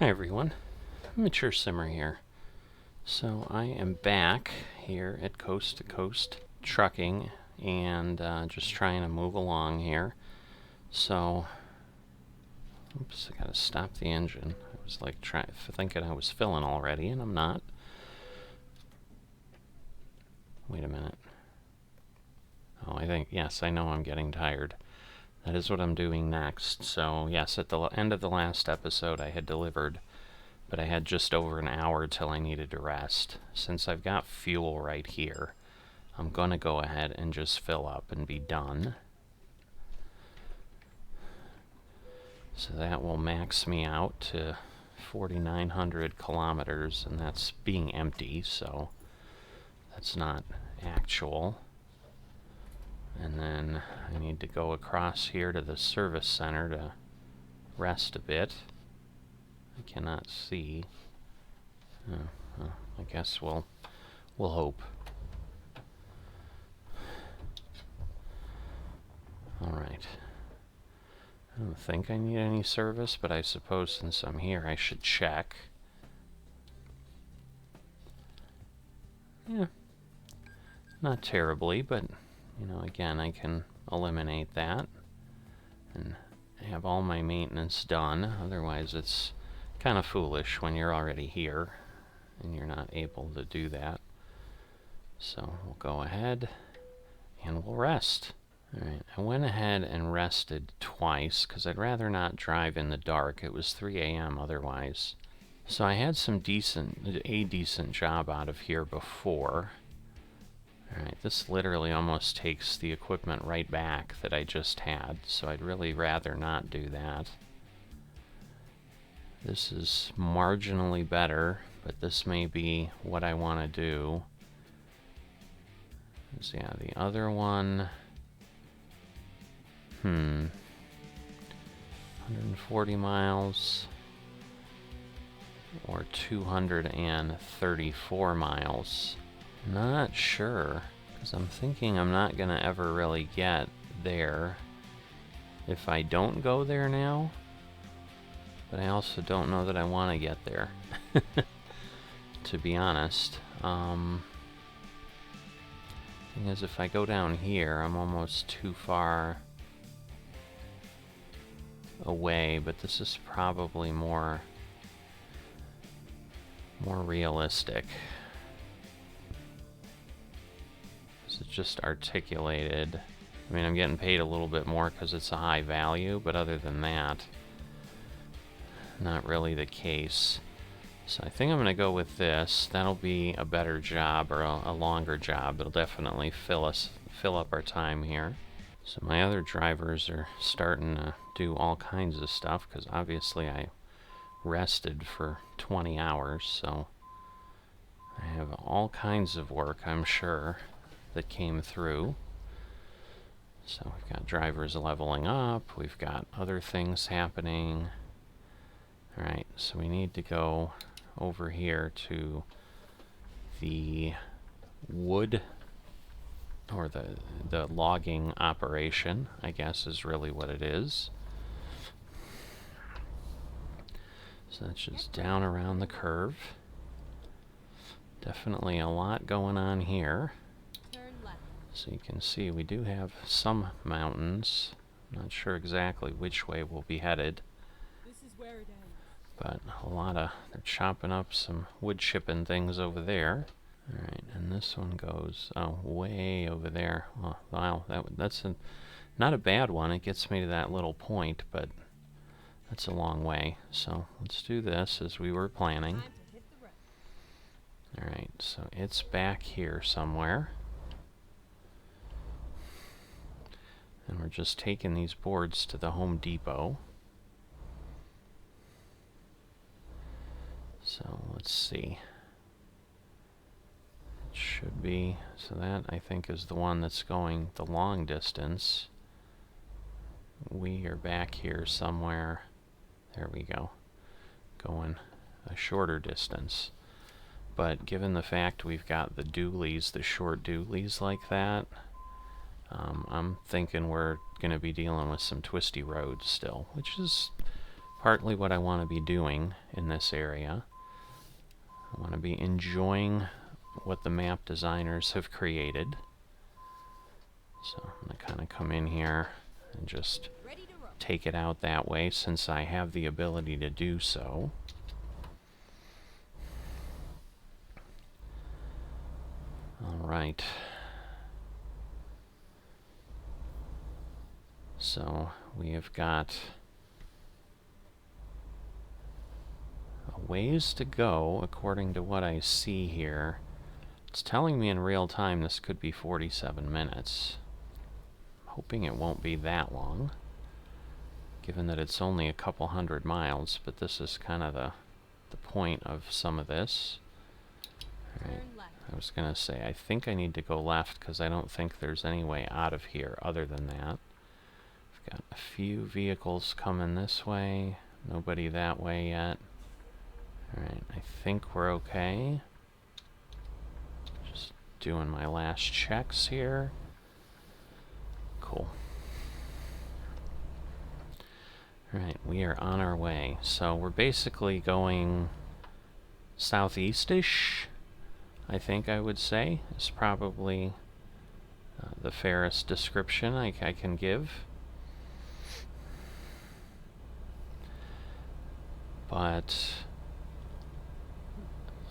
Hi everyone, Mature Simmer here. So I am back here at Coast to Coast Trucking and just trying to move along here. So, oops, I gotta stop the engine. I was like thinking I was filling already and I'm not. Wait a minute. Oh, yes, I know I'm getting tired. That is what I'm doing next. So yes, at the end of the last episode I had delivered, but I had just over an hour till I needed to rest. Since I've got fuel right here, I'm gonna go ahead and just fill up and be done. So that will max me out to 4,900 kilometers, and that's being empty, so that's not actual. And then I need to go across here to the service center to rest a bit. I cannot see. I guess we'll hope. Alright. I don't think I need any service, but I suppose since I'm here I should check. Yeah. Not terribly, but, you know, again, I can eliminate that and have all my maintenance done. Otherwise, it's kind of foolish when you're already here and you're not able to do that. So we'll go ahead and we'll rest. Alright, I went ahead and rested twice because I'd rather not drive in the dark. It was 3 a.m. otherwise. So I had a decent job out of here before. Alright, this literally almost takes the equipment right back that I just had, so I'd really rather not do that. This is marginally better, but this may be what I want to do. So yeah, the other one... 140 miles or 234 miles. Not sure, because I'm thinking I'm not gonna ever really get there if I don't go there now, but I also don't know that I want to get there, to be honest. Thing is, if I go down here, I'm almost too far away, but this is probably more realistic. This is just articulated. I mean, I'm getting paid a little bit more because it's a high value, but other than that, not really the case. So I think I'm going to go with this. That'll be a better job, or a longer job. It'll definitely fill up our time here. So my other drivers are starting to do all kinds of stuff because obviously I rested for 20 hours, so I have all kinds of work, I'm sure, that came through. So we've got drivers leveling up, we've got other things happening. Alright, so we need to go over here to the wood, or the logging operation, I guess is really what it is. So that's just down around the curve. Definitely a lot going on here. So you can see we do have some mountains. Not sure exactly which way we'll be headed. But they're chopping up some wood chipping things over there. Alright, and this one goes, way over there. Oh, wow, that's not a bad one. It gets me to that little point, but that's a long way. So let's do this as we were planning. Alright, so it's back here somewhere. And we're just taking these boards to the Home Depot. So let's see. It should be, so that I think is the one that's going the long distance. We are back here somewhere. There we go. Going a shorter distance. But given the fact we've got the dualies, the short dualies like that, I'm thinking we're going to be dealing with some twisty roads still, which is partly what I want to be doing in this area. I want to be enjoying what the map designers have created. So I'm going to kind of come in here and just take it out that way since I have the ability to do so. All right. So we have got a ways to go according to what I see here. It's telling me in real time this could be 47 minutes. I'm hoping it won't be that long, given that it's only a couple 100 miles, but this is kind of the point of some of this. All right. I was going to say, I think I need to go left because I don't think there's any way out of here other than that. I've got a few vehicles coming this way, nobody that way yet. Alright, I think we're okay. Just doing my last checks here. Cool. Alright, we are on our way. So we're basically going southeast-ish, I think I would say, is probably the fairest description I can give. But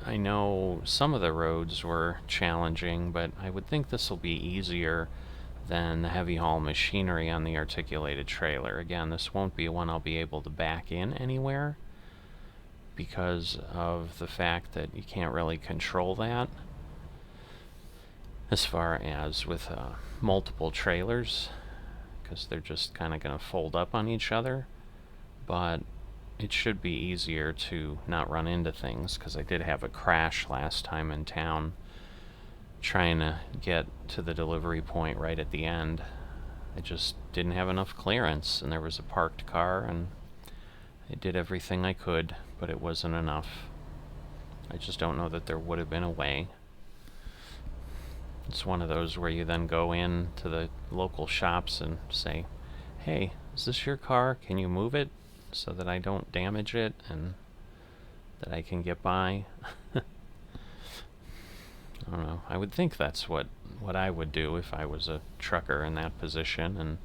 I know some of the roads were challenging, but I would think this will be easier than the heavy haul machinery on the articulated trailer. Again, this won't be one I'll be able to back in anywhere because of the fact that you can't really control that as far as with multiple trailers, because they're just kind of going to fold up on each other. But it should be easier to not run into things, because I did have a crash last time in town trying to get to the delivery point right at the end. I just didn't have enough clearance, and there was a parked car, and I did everything I could, but it wasn't enough. I just don't know that there would have been a way. It's one of those where you then go in to the local shops and say, hey, is this your car? Can you move it so that I don't damage it and that I can get by? I don't know. I would think that's what I would do if I was a trucker in that position and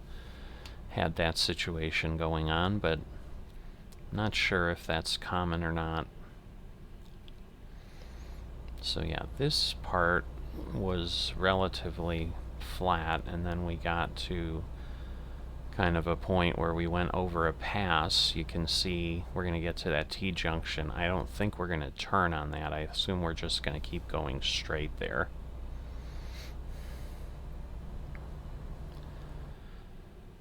had that situation going on, but I'm not sure if that's common or not. So yeah, this part was relatively flat, and then we got to kind of a point where we went over a pass. You can see we're going to get to that T-junction. I don't think we're going to turn on that. I assume we're just going to keep going straight there.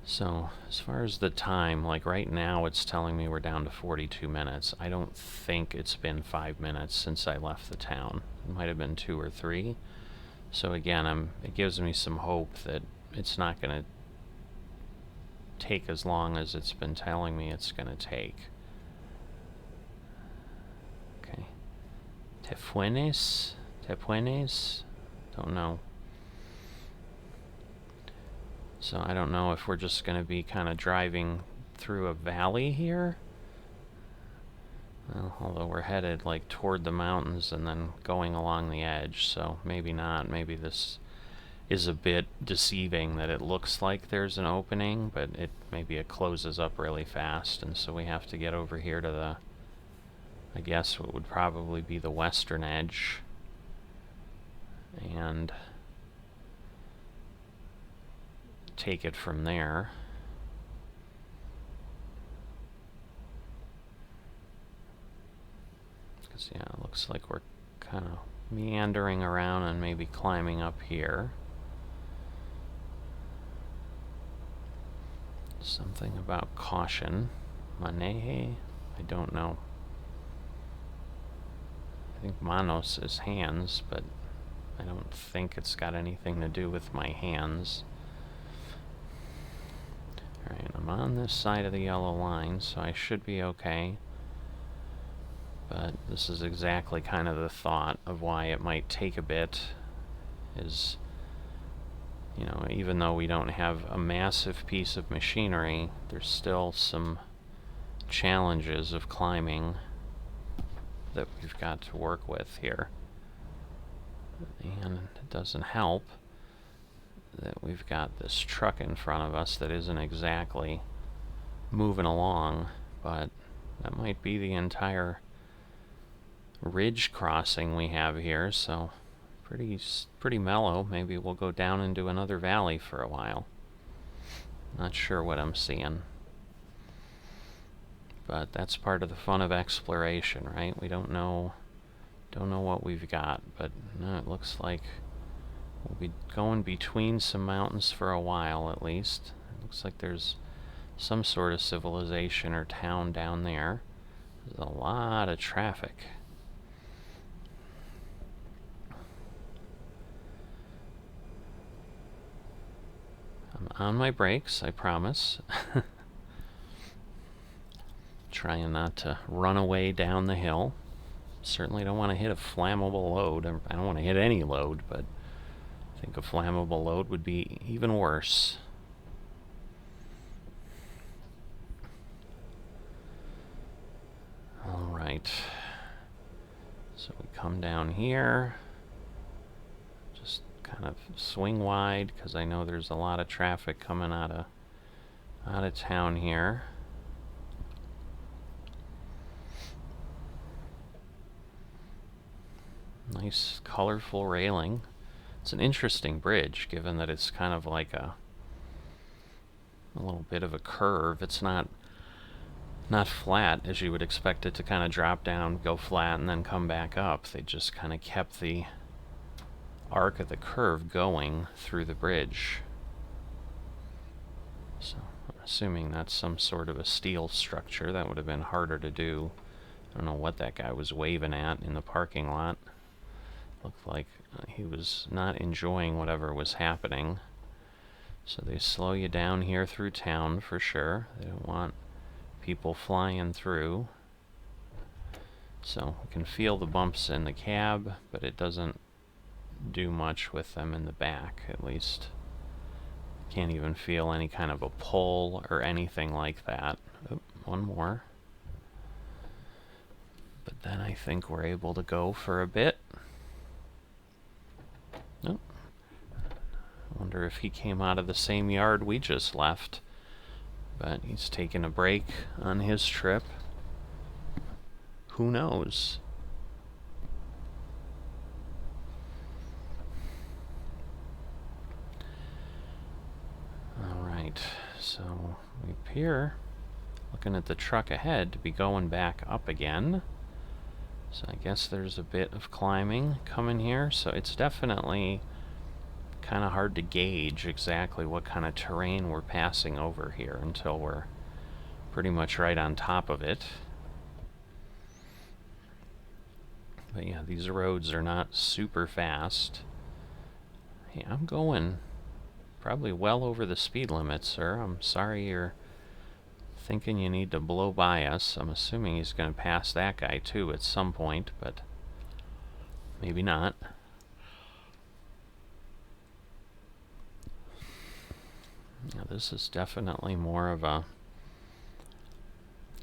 So, as far as the time, like right now it's telling me we're down to 42 minutes. I don't think it's been 5 minutes since I left the town. It might have been 2 or 3. So again, it gives me some hope that it's not going to take as long as it's been telling me it's going to take. Okay. Tepuenes? Don't know. So I don't know if we're just going to be kind of driving through a valley here. Well, although we're headed like toward the mountains and then going along the edge, so maybe not. Maybe this is a bit deceiving that it looks like there's an opening, but maybe it closes up really fast, and so we have to get over here to the, I guess what would probably be the western edge, and take it from there. Because yeah, it looks like we're kind of meandering around and maybe climbing up here. Something about caution. Maneje? I don't know. I think manos is hands, but I don't think it's got anything to do with my hands. Alright, I'm on this side of the yellow line, so I should be okay. But this is exactly kind of the thought of why it might take a bit, is, you know, even though we don't have a massive piece of machinery, there's still some challenges of climbing that we've got to work with here. And it doesn't help that we've got this truck in front of us that isn't exactly moving along, but that might be the entire ridge crossing we have here, so pretty mellow. Maybe we'll go down into another valley for a while. Not sure what I'm seeing. But that's part of the fun of exploration, right? We don't know what we've got, but no, it looks like we'll be going between some mountains for a while at least. It looks like there's some sort of civilization or town down there. There's a lot of traffic. I'm on my brakes, I promise. Trying not to run away down the hill. Certainly don't want to hit a flammable load. I don't want to hit any load, but I think a flammable load would be even worse. Alright. So we come down here. Just kind of swing wide, because I know there's a lot of traffic coming out of town here. Nice colorful railing. It's an interesting bridge, given that it's kind of like a little bit of a curve. It's not flat as you would expect it to kind of drop down, go flat, and then come back up. They just kind of kept the arc of the curve going through the bridge. So I'm assuming that's some sort of a steel structure. That would have been harder to do. I don't know what that guy was waving at in the parking lot. Looked like he was not enjoying whatever was happening. So they slow you down here through town for sure. They don't want people flying through. So we can feel the bumps in the cab, but it doesn't do much with them in the back, at least. Can't even feel any kind of a pull or anything like that. Oh, one more. But then I think we're able to go for a bit. Nope. I wonder if he came out of the same yard we just left. But he's taking a break on his trip. Who knows? Alright, so we appear, looking at the truck ahead, to be going back up again. So I guess there's a bit of climbing coming here, so it's definitely kind of hard to gauge exactly what kind of terrain we're passing over here until we're pretty much right on top of it. But yeah, these roads are not super fast. Yeah, I'm going probably well over the speed limit, sir. I'm sorry you're thinking you need to blow by us. I'm assuming he's going to pass that guy too at some point, but maybe not. Now this is definitely more of a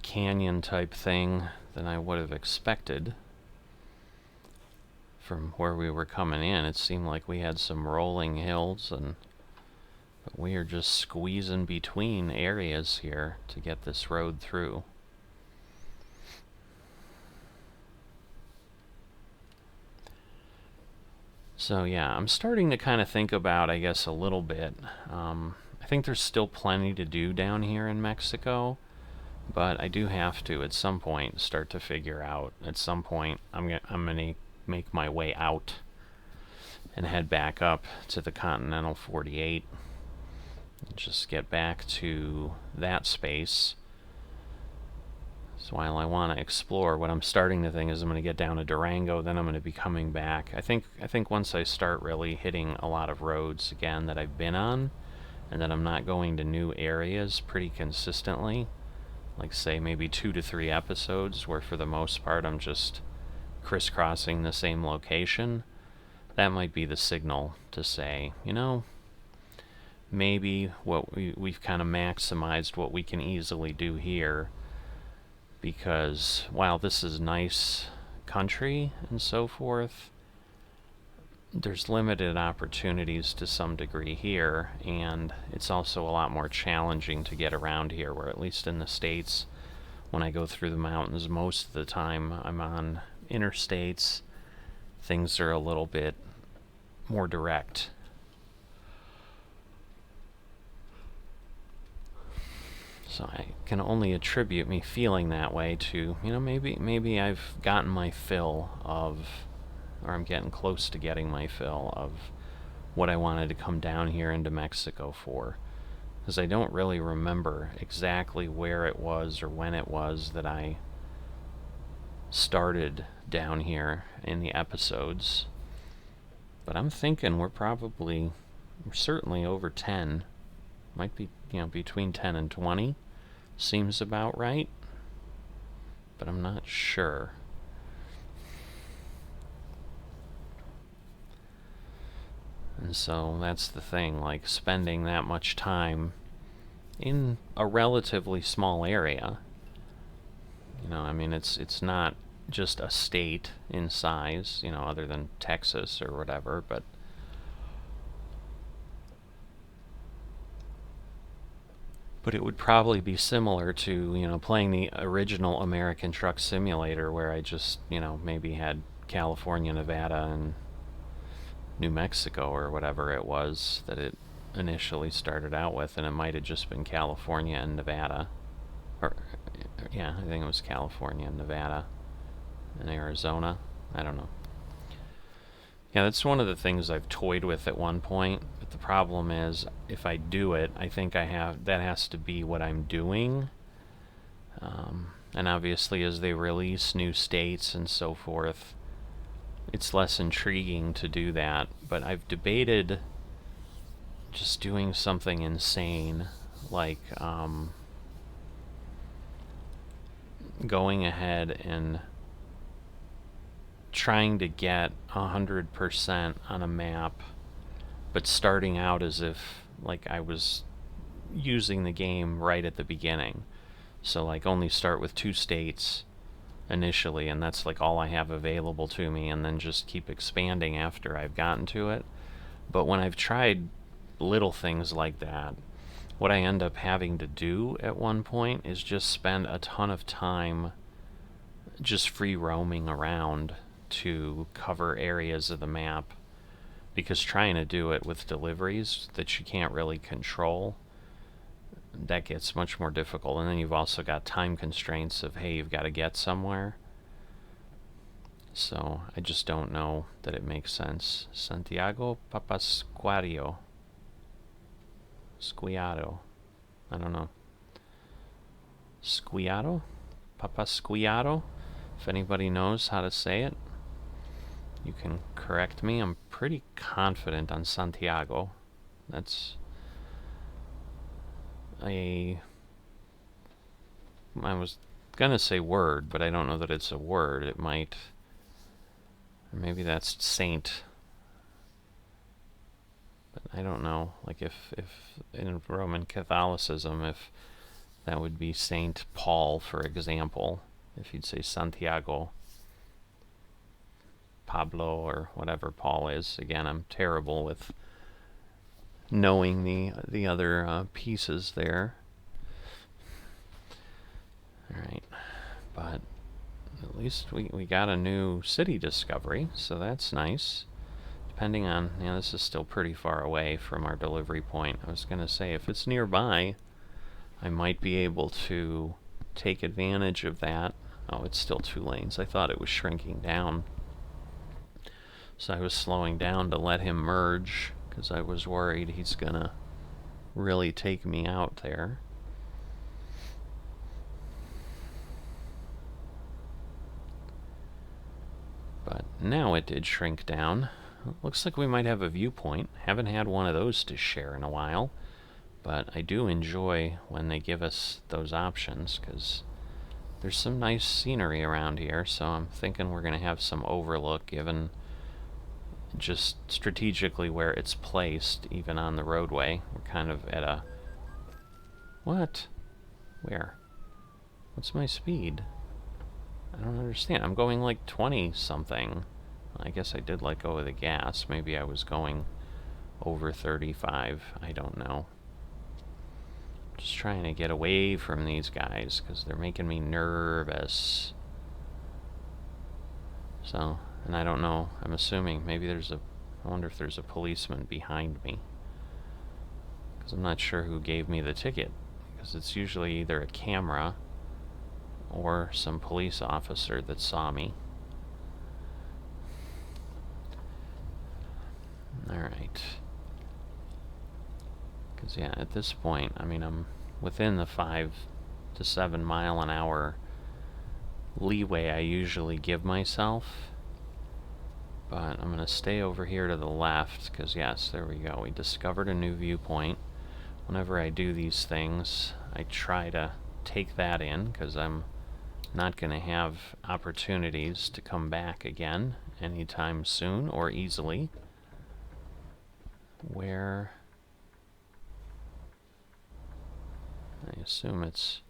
canyon type thing than I would have expected. From where we were coming in, it seemed like we had some rolling hills, but we are just squeezing between areas here to get this road through. So yeah, I'm starting to kind of think about, I guess, a little bit. I think there's still plenty to do down here in Mexico, but I do have to, at some point, start to figure out, at some point, I'm gonna make my way out and head back up to the continental 48. Just get back to that space. So while I want to explore, what I'm starting to think is I'm going to get down to Durango, then I'm going to be coming back. I think once I start really hitting a lot of roads again that I've been on, and that I'm not going to new areas pretty consistently, like say maybe 2 to 3 episodes, where for the most part I'm just crisscrossing the same location, that might be the signal to say, you know, maybe what we've kind of maximized what we can easily do here. because while this is nice country and so forth, there's limited opportunities to some degree here, and it's also a lot more challenging to get around here, where at least in the States, when I go through the mountains, most of the time I'm on interstates, things are a little bit more direct. So I can only attribute me feeling that way to, maybe I've gotten my fill of, or I'm getting close to getting my fill of what I wanted to come down here into Mexico for. Because I don't really remember exactly where it was or when it was that I started down here in the episodes. But I'm thinking we're certainly over 10. Might be, between 10 and 20. Seems about right. But I'm not sure. And so that's the thing, like spending that much time in a relatively small area. It's not just a state in size, other than Texas or whatever, but it would probably be similar to, playing the original American Truck Simulator, where I just, maybe had California, Nevada, and New Mexico or whatever it was that it initially started out with, and it might have just been California and Nevada. Or, yeah, I think it was California and Nevada and Arizona. I don't know. Yeah, that's one of the things I've toyed with at one point, but the problem is, if I do it, I think that has to be what I'm doing. And obviously as they release new states and so forth, it's less intriguing to do that. But I've debated just doing something insane, like going ahead and trying to get 100% on a map, but starting out as if like I was using the game right at the beginning. So like only start with 2 states initially, and that's like all I have available to me, and then just keep expanding after I've gotten to it. But when I've tried little things like that, what I end up having to do at one point is just spend a ton of time just free roaming around to cover areas of the map, because trying to do it with deliveries that you can't really control, that gets much more difficult. And then you've also got time constraints of, hey, you've got to get somewhere. So I just don't know that it makes sense. Santiago Papasquiaro. Squiado. I don't know. Squiado? Papasquiaro? If anybody knows how to say it, you can correct me. I'm pretty confident on Santiago. That's I was gonna say word, but I don't know that it's a word. It might, or maybe that's saint. But I don't know, like if in Roman Catholicism, if that would be Saint Paul, for example, if you'd say Santiago, Pablo, or whatever Paul is. Again, I'm terrible with knowing the other pieces there. Alright, but at least we got a new city discovery, so that's nice. Depending on, this is still pretty far away from our delivery point. I was going to say, if it's nearby, I might be able to take advantage of that. Oh, it's still 2 lanes. I thought it was shrinking down. So I was slowing down to let him merge, because I was worried he's going to really take me out there. But now it did shrink down. Looks like we might have a viewpoint. Haven't had one of those to share in a while, but I do enjoy when they give us those options, because there's some nice scenery around here. So I'm thinking we're going to have some overlook, given just strategically where it's placed, even on the roadway. We're kind of at a... What? Where? What's my speed? I don't understand. I'm going like 20 something. I guess I did let go of the gas. Maybe I was going over 35. I don't know. Just trying to get away from these guys because they're making me nervous. So, and I don't know. I'm assuming maybe I wonder if there's a policeman behind me. Because I'm not sure who gave me the ticket. Because it's usually either a camera or some police officer that saw me. Alright. Because, yeah, at this point, I mean, I'm within the 5 to 7 mile an hour leeway I usually give myself. But I'm going to stay over here to the left, because, yes, there we go. We discovered a new viewpoint. Whenever I do these things, I try to take that in, because I'm not going to have opportunities to come back again anytime soon or easily. Where I assume it's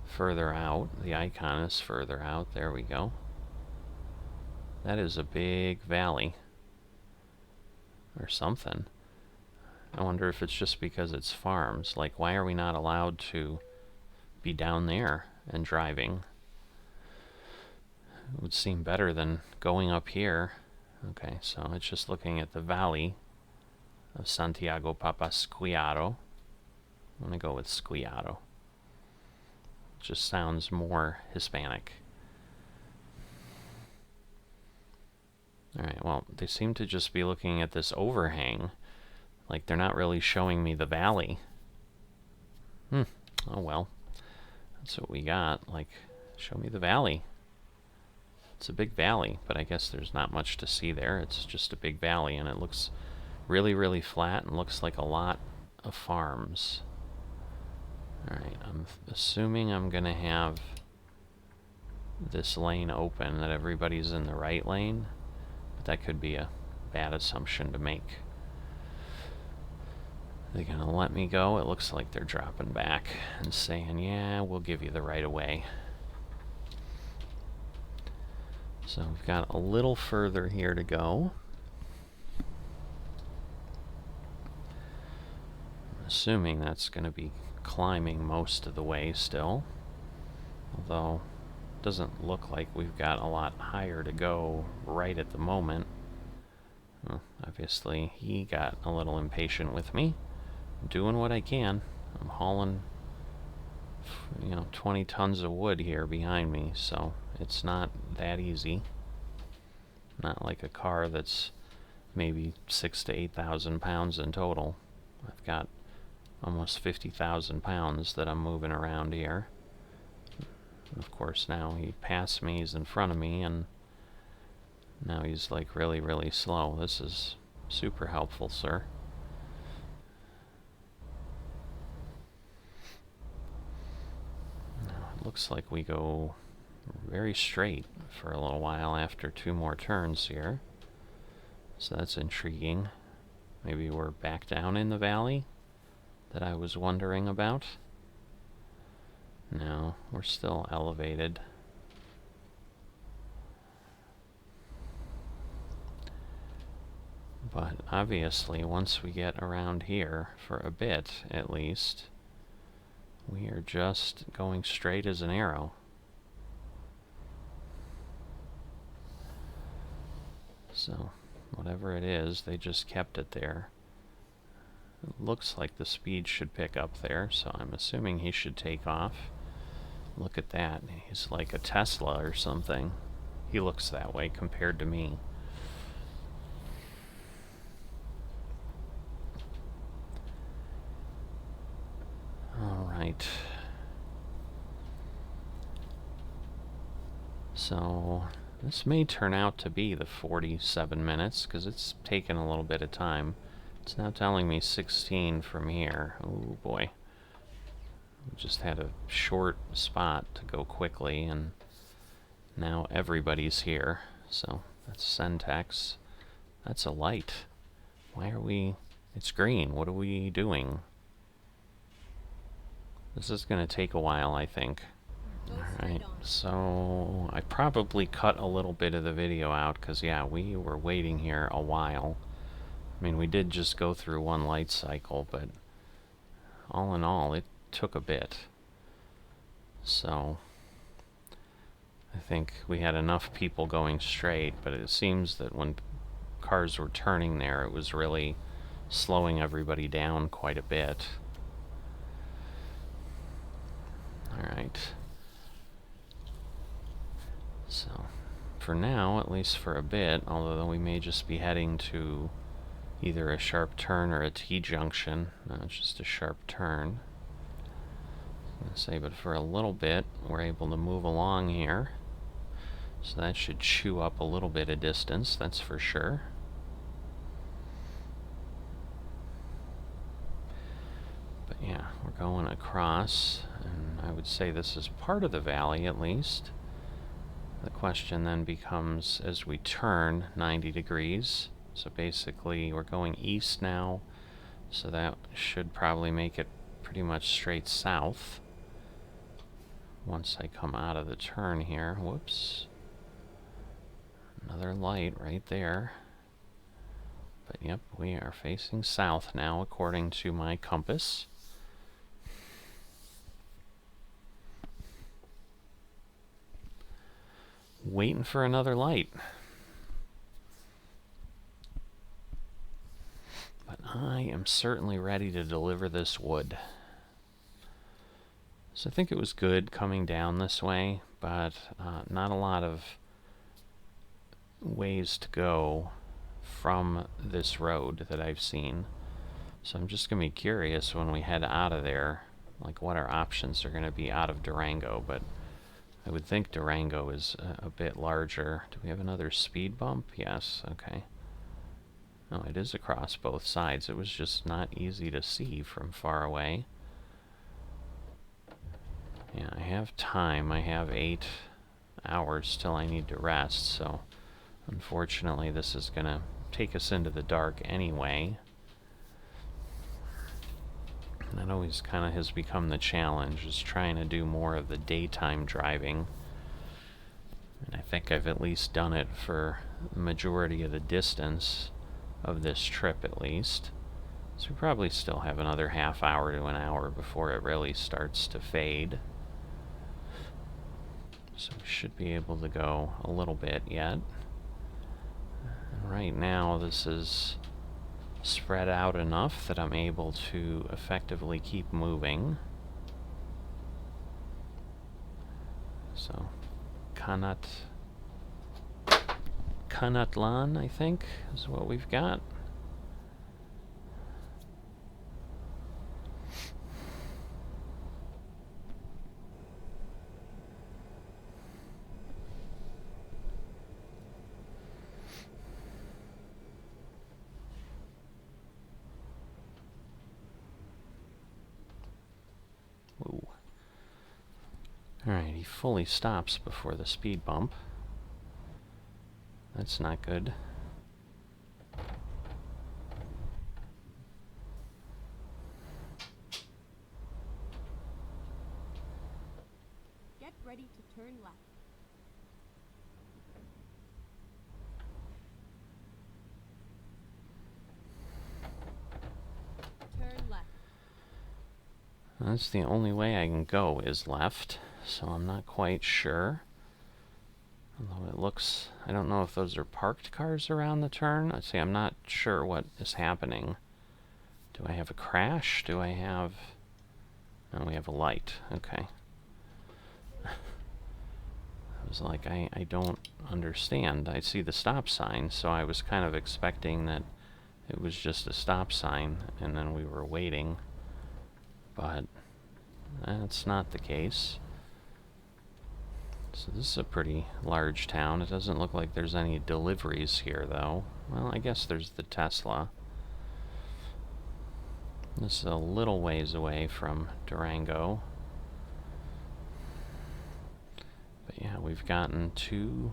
further out. The icon is further out. There we go. That is a big valley or something. I wonder if it's just because it's farms. Like, why are we not allowed to be down there and driving? It would seem better than going up here. Okay, so it's just looking at the valley of Santiago Papasquiaro. I'm going to go with Squiaro. It just sounds more Hispanic. Alright, well, they seem to just be looking at this overhang. Like, they're not really showing me the valley. Oh well. That's what we got. Like, show me the valley. It's a big valley, but I guess there's not much to see there. It's just a big valley, and it looks really, really flat and looks like a lot of farms. Alright, I'm assuming I'm going to have this lane open, that everybody's in the right lane. But that could be a bad assumption to make. They're going to let me go? It looks like they're dropping back and saying, yeah, we'll give you the right of way. So we've got a little further here to go. I'm assuming that's going to be climbing most of the way still. Although, it doesn't look like we've got a lot higher to go right at the moment. Well, obviously, he got a little impatient with me. I'm doing what I can. I'm hauling, 20 tons of wood here behind me, so it's not that easy. Not like a car that's maybe 6,000 to 8,000 pounds in total. I've got almost 50,000 pounds that I'm moving around here. And of course, now he passed me, he's in front of me, and now he's like really, really slow. This is super helpful, sir. Now, it looks like we go very straight for a little while after 2 more turns here. So that's intriguing. Maybe we're back down in the valley that I was wondering about. No, we're still elevated. But obviously, once we get around here, for a bit at least, we are just going straight as an arrow. So, whatever it is, they just kept it there. It looks like the speed should pick up there, so I'm assuming he should take off. Look at that. He's like a Tesla or something. He looks that way compared to me. Alright. So, this may turn out to be the 47 minutes, because it's taken a little bit of time. It's now telling me 16 from here. Oh boy. We just had a short spot to go quickly, and now everybody's here. So, that's Sentex. That's a light. Why are we... It's green. What are we doing? This is going to take a while, I think. Alright, so I probably cut a little bit of the video out because, yeah, we were waiting here a while. I mean, we did just go through one light cycle, but all in all, it took a bit. So I think we had enough people going straight, but it seems that when cars were turning there, it was really slowing everybody down quite a bit. Alright. So, for now, at least for a bit, although we may just be heading to either a sharp turn or a T-junction. No, it's just a sharp turn. I was gonna say, but for a little bit, we're able to move along here. So that should chew up a little bit of distance, that's for sure. But yeah, we're going across, and I would say this is part of the valley at least. The question then becomes, as we turn 90 degrees, so basically we're going east now, so that should probably make it pretty much straight south. Once I come out of the turn here, whoops. Another light right there. But yep, we are facing south now according to my compass. Waiting for another light. But I am certainly ready to deliver this wood. So I think it was good coming down this way, but not a lot of ways to go from this road that I've seen. So I'm just going to be curious when we head out of there, like what our options are going to be out of Durango, but I would think Durango is a bit larger. Do we have another speed bump? Yes, okay. No, it is across both sides. It was just not easy to see from far away. Yeah, I have time. I have 8 hours till I need to rest, so unfortunately this is going to take us into the dark anyway. That always kind of has become the challenge, is trying to do more of the daytime driving. And I think I've at least done it for the majority of the distance of this trip at least. So we probably still have another half hour to an hour before it really starts to fade. So we should be able to go a little bit yet. And right now this is spread out enough that I'm able to effectively keep moving. So, Kanatlan, I think, is what we've got. Ooh. Alright, he fully stops before the speed bump. That's not good. Get ready to turn left. Turn left. That's the only way I can go is left, so I'm not quite sure. Although it looks, I don't know if those are parked cars around the turn. I'd say I'm not sure what is happening. Do I have a crash? Do I have... No, we have a light. Okay. I was like, I don't understand. I see the stop sign, so I was kind of expecting that it was just a stop sign, and then we were waiting. But that's not the case. So this is a pretty large town. It doesn't look like there's any deliveries here, though. Well, I guess there's the Tesla. This is a little ways away from Durango. But yeah, we've gotten two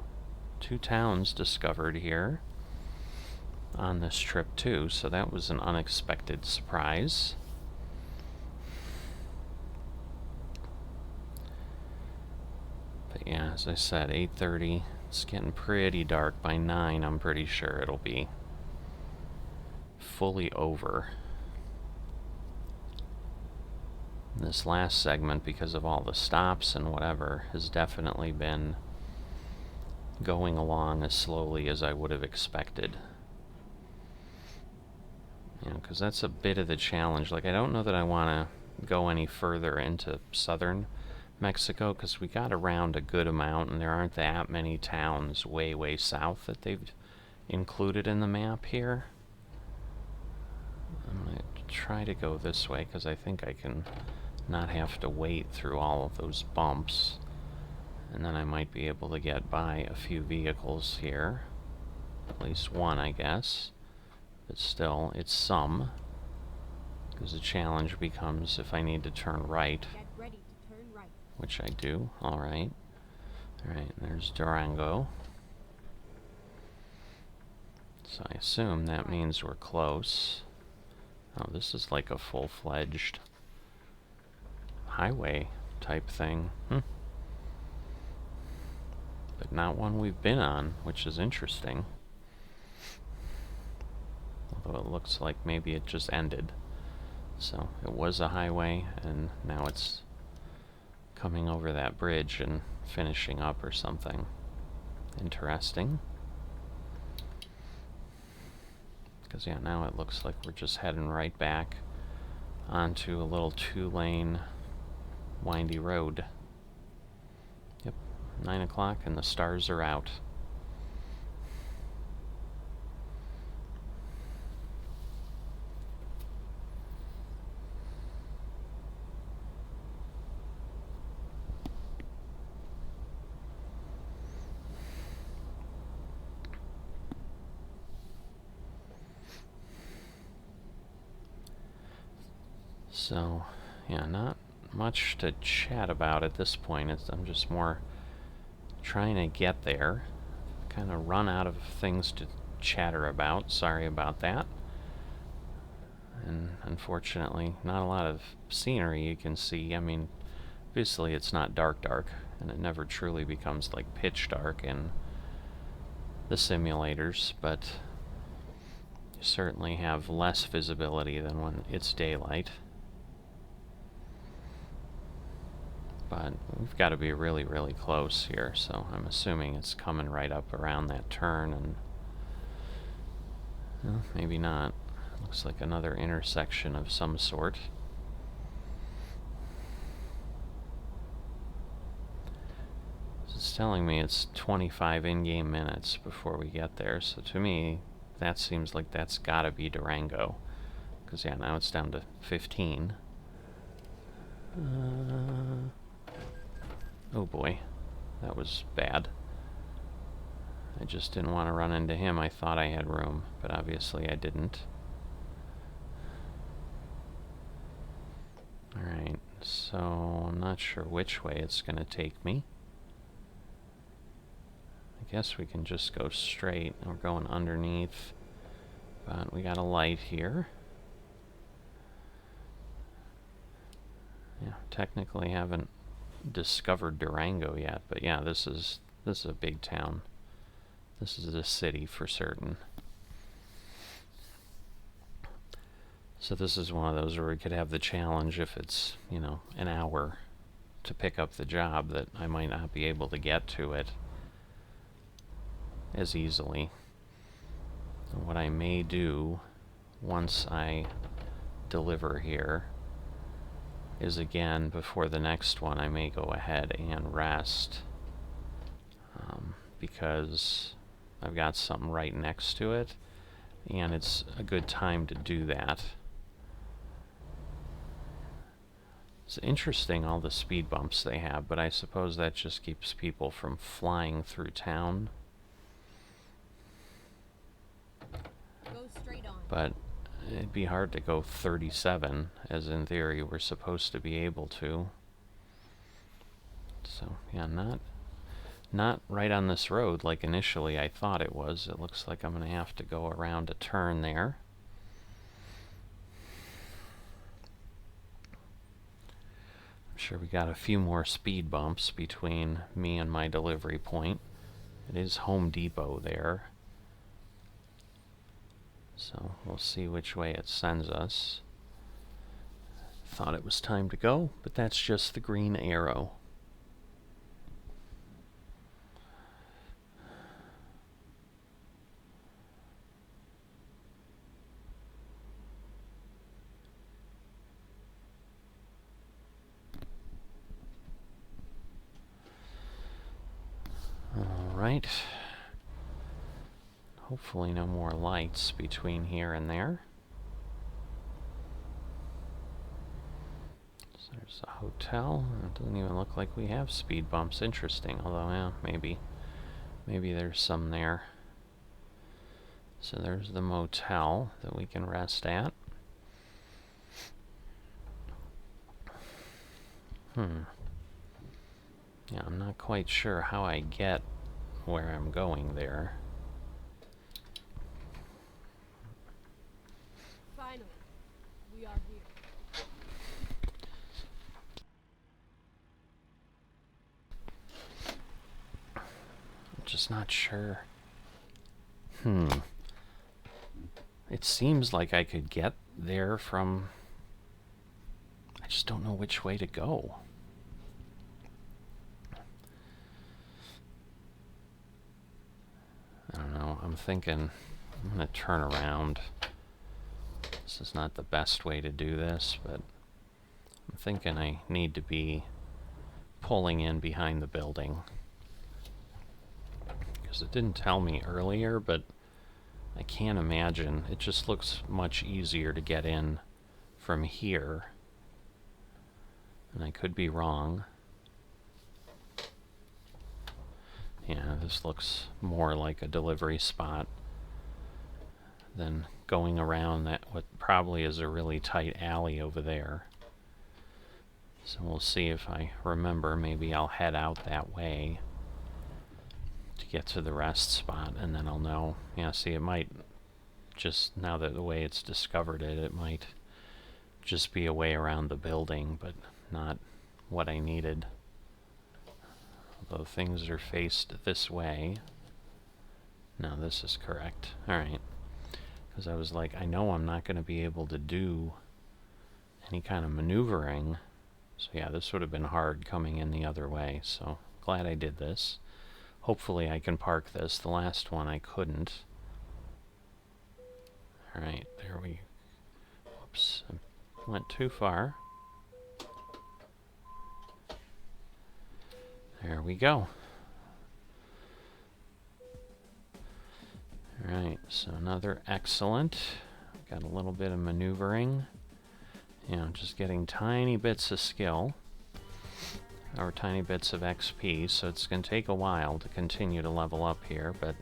towns discovered here on this trip, too, so that was an unexpected surprise. yeah, as I said, 8:30. It's getting pretty dark. By 9, I'm pretty sure it'll be fully over. This last segment, because of all the stops and whatever, has definitely been going along as slowly as I would have expected. You know, because that's a bit of the challenge. Like, I don't know that I want to go any further into southern Mexico, because we got around a good amount, and there aren't that many towns way south that they've included in the map here. I'm going to try to go this way, because I think I can not have to wait through all of those bumps, and then I might be able to get by a few vehicles here. At least one, I guess. But still, it's some. Because the challenge becomes if I need to turn right. Get ready to turn right. Which I do. Alright. Alright, there's Durango. So I assume that means we're close. Oh, this is like a full-fledged highway type thing. But not one we've been on, which is interesting. Although it looks like maybe it just ended. So it was a highway, and now it's coming over that bridge and finishing up or something. Interesting. Because, yeah, now it looks like we're just heading right back onto a little 2-lane windy road. Yep, 9 o'clock and the stars are out. So, yeah, not much to chat about at this point. I'm just more trying to get there. Kind of run out of things to chatter about. Sorry about that. And unfortunately, not a lot of scenery you can see. I mean, obviously it's not dark, and it never truly becomes like pitch dark in the simulators, but you certainly have less visibility than when it's daylight. But we've got to be really close here, so I'm assuming it's coming right up around that turn, and well, maybe not. Looks like another intersection of some sort. It's telling me it's 25 in-game minutes before we get there, so to me that seems like that's gotta be Durango, because yeah, now it's down to 15. Oh boy, that was bad. I just didn't want to run into him. I thought I had room, but obviously I didn't. Alright, so I'm not sure which way it's going to take me. I guess we can just go straight. We're going underneath, but we got a light here. Yeah, technically haven't discovered Durango yet, but yeah, this is a big town. This is a city for certain. So this is one of those where we could have the challenge if it's, you know, an hour to pick up the job, that I might not be able to get to it as easily. And what I may do once I deliver here is, again, before the next one, I may go ahead and rest, because I've got something right next to it, and it's a good time to do that. It's interesting, all the speed bumps they have, but I suppose that just keeps people from flying through town. Go straight on. But it'd be hard to go 37, as in theory we're supposed to be able to. So, yeah, not right on this road like initially I thought it was. It looks like I'm going to have to go around a turn there. I'm Sure, we got a few more speed bumps between me and my delivery point. It is Home Depot there. So we'll see which way it sends us. Thought it was time to go, but that's just the green arrow. Alright. Hopefully no more lights between here and there. So there's a hotel. It doesn't even look like we have speed bumps. Interesting, although, yeah, maybe there's some there. So there's the motel that we can rest at. Yeah, I'm not quite sure how I get where I'm going there. Finally, we are here. I'm just not sure. It seems like I could get there from... I just don't know which way to go. I don't know. I'm thinking I'm going to turn around. This is not the best way to do this, but I'm thinking I need to be pulling in behind the building. Because it didn't tell me earlier, but I can't imagine. It just looks much easier to get in from here. And I could be wrong. Yeah, this looks more like a delivery spot than going around that what probably is a really tight alley over there. So we'll see if I remember. Maybe I'll head out that way to get to the rest spot, and then I'll know. Yeah, see, it might just, now that the way it's discovered it, it might just be a way around the building, but not what I needed. Although things are faced this way. No, this is correct. Alright. Because I was like, I know I'm not going to be able to do any kind of maneuvering. So yeah, this would have been hard coming in the other way. So glad I did this. Hopefully I can park this. The last one I couldn't. Alright, there we... Whoops. I went too far. There we go. Alright, so another excellent. Got a little bit of maneuvering. You know, just getting tiny bits of skill. Or tiny bits of XP, so it's going to take a while to continue to level up here, but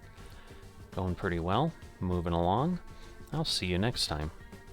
going pretty well. Moving along. I'll see you next time.